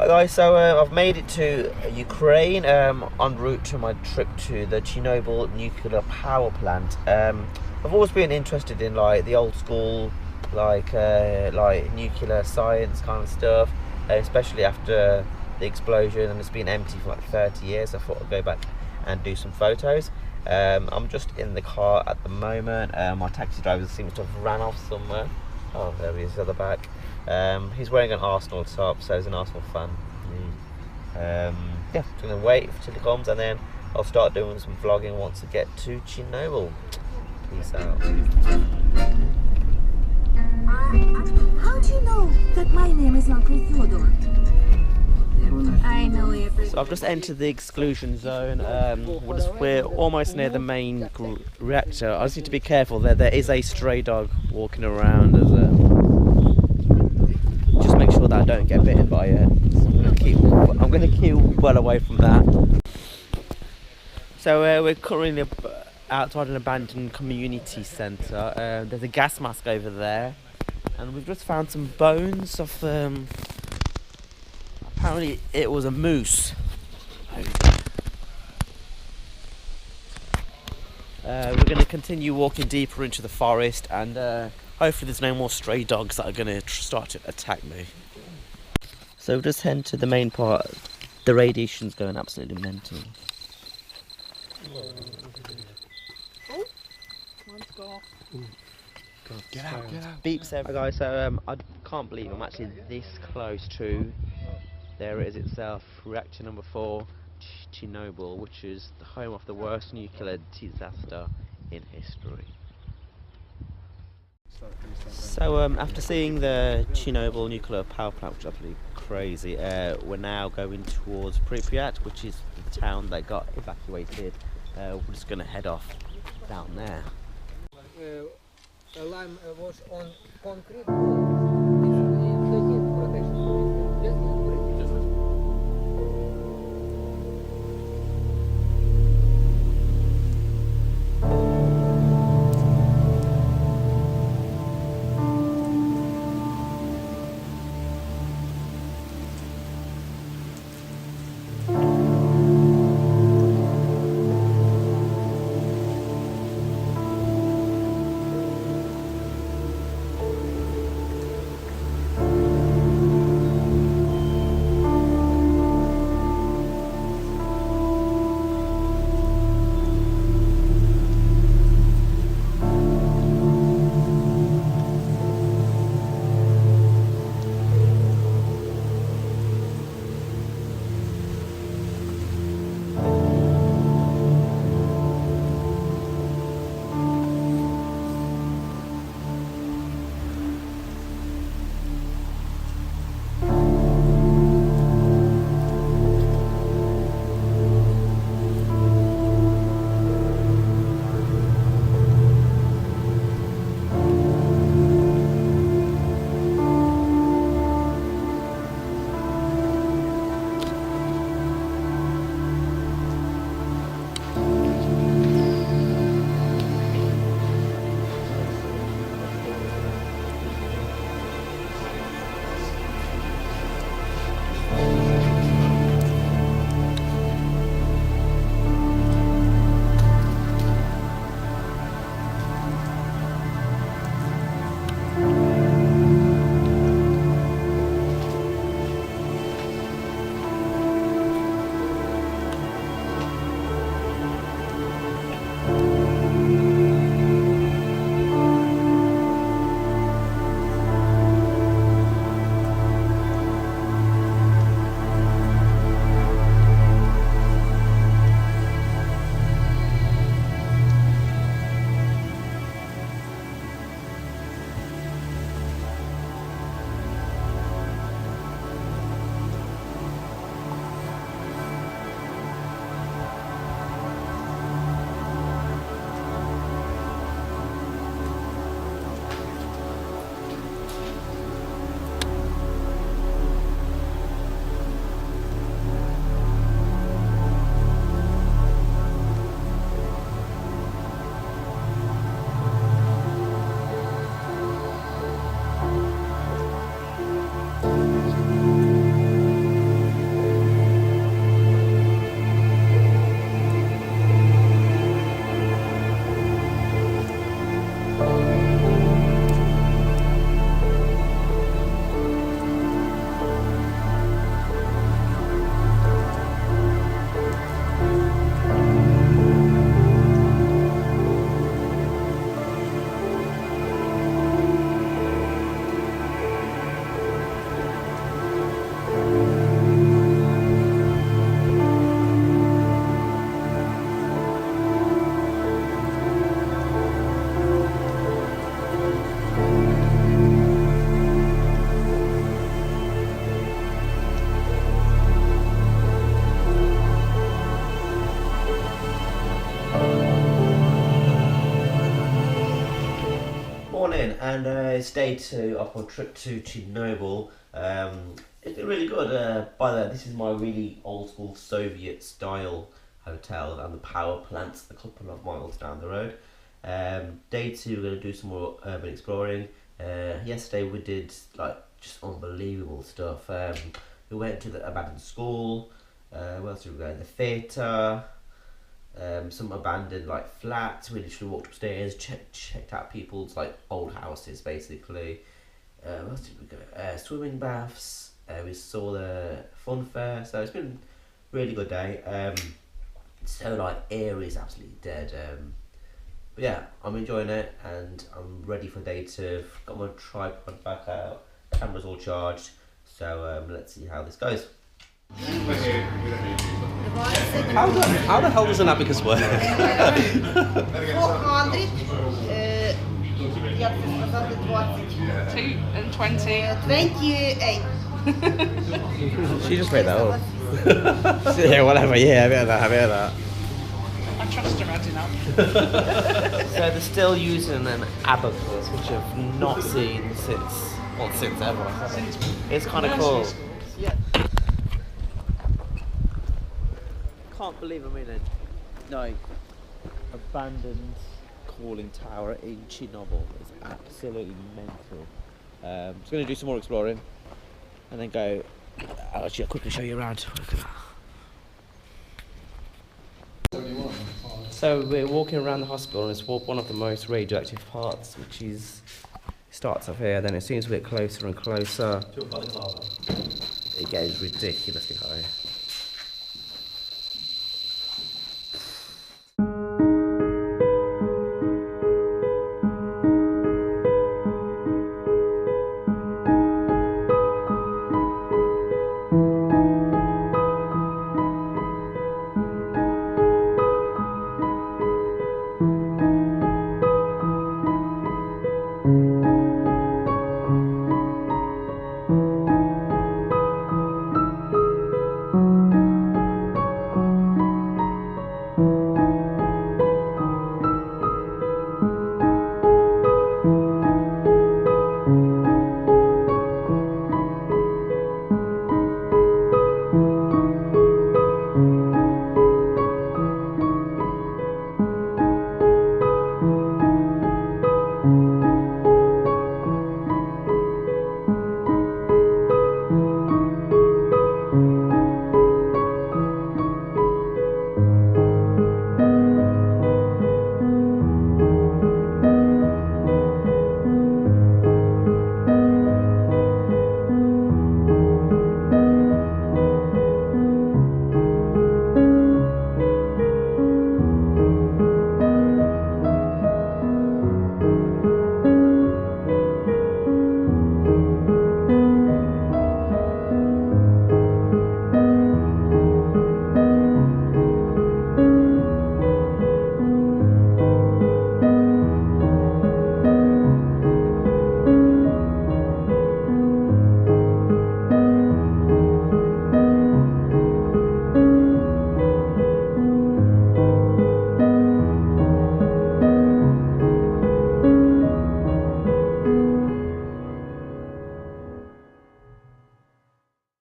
Hi guys, so I've made it to Ukraine en route to my trip to the Chernobyl Nuclear Power Plant. I've always been interested in like the old school, like nuclear science kind of stuff, especially after the explosion, and it's been empty for like 30 years. I thought I'd go back and do some photos. I'm just in the car at the moment. My taxi driver seems to have ran off somewhere. Oh, there he is at the back. He's wearing an Arsenal top, so he's an Arsenal fan. Yeah, just gonna wait till he comes, and then I'll start doing some vlogging once I get to Chernobyl. Peace out. How do you know that my name is Uncle Fyodor? I know everything. So I've just entered the exclusion zone. We're almost near the main reactor. I just need to be careful. There is a stray dog walking around. Just make sure that I don't get bitten by it. So I'm gonna keep well away from that. So we're currently outside an abandoned community centre. There's a gas mask over there, and we've just found some bones of. Apparently, it was a moose. We're going to continue walking deeper into the forest, and hopefully there's no more stray dogs that are going to start to attack me. So we'll just head to the main part. The radiation's going absolutely mental. Get out. Beeps everywhere. Hi guys, so I can't believe I'm actually this close to, there it is itself, reactor number 4, Chernobyl, which is the home of the worst nuclear disaster in history. So after seeing the Chernobyl Nuclear Power Plant, which is absolutely crazy, we're now going towards Pripyat, which is the town that got evacuated. We're just going to head off down there. Alarm was on concrete wall. It needs protection. Yes, and it's day 2 of our trip to Chernobyl. It's been really good. By the way, this is my really old school Soviet style hotel, and the power plant's a couple of miles down the road. Day 2 we're going to do some more urban exploring. Yesterday we did like just unbelievable stuff. We went to the abandoned school. Where else did we go? The theatre. Some abandoned like flats. We literally walked upstairs, checked out people's like old houses basically. Where else did we go? Swimming baths. We saw the fun fair. So it's been a really good day. So like air is absolutely dead. But yeah, I'm enjoying it and I'm ready for day 2. Got my tripod back out, camera's all charged. So let's see how this goes. How the hell does an abacus work? 400, як це сказати, 20. 28. She just made that up. Yeah, whatever, yeah, a bit of that, a bit of that. I trust her adding up. So they're still using an abacus, which I've not seen since ever. It's kind of cool. Yeah. Can't believe I'm in a abandoned cooling tower in Chernobyl. It's absolutely mental. Just going to do some more exploring and then go. I'll actually quickly show you around. Look at that. So we're walking around the hospital, and it's one of the most radioactive parts, which is starts up here. Then as soon as we get closer and closer, it gets ridiculously high.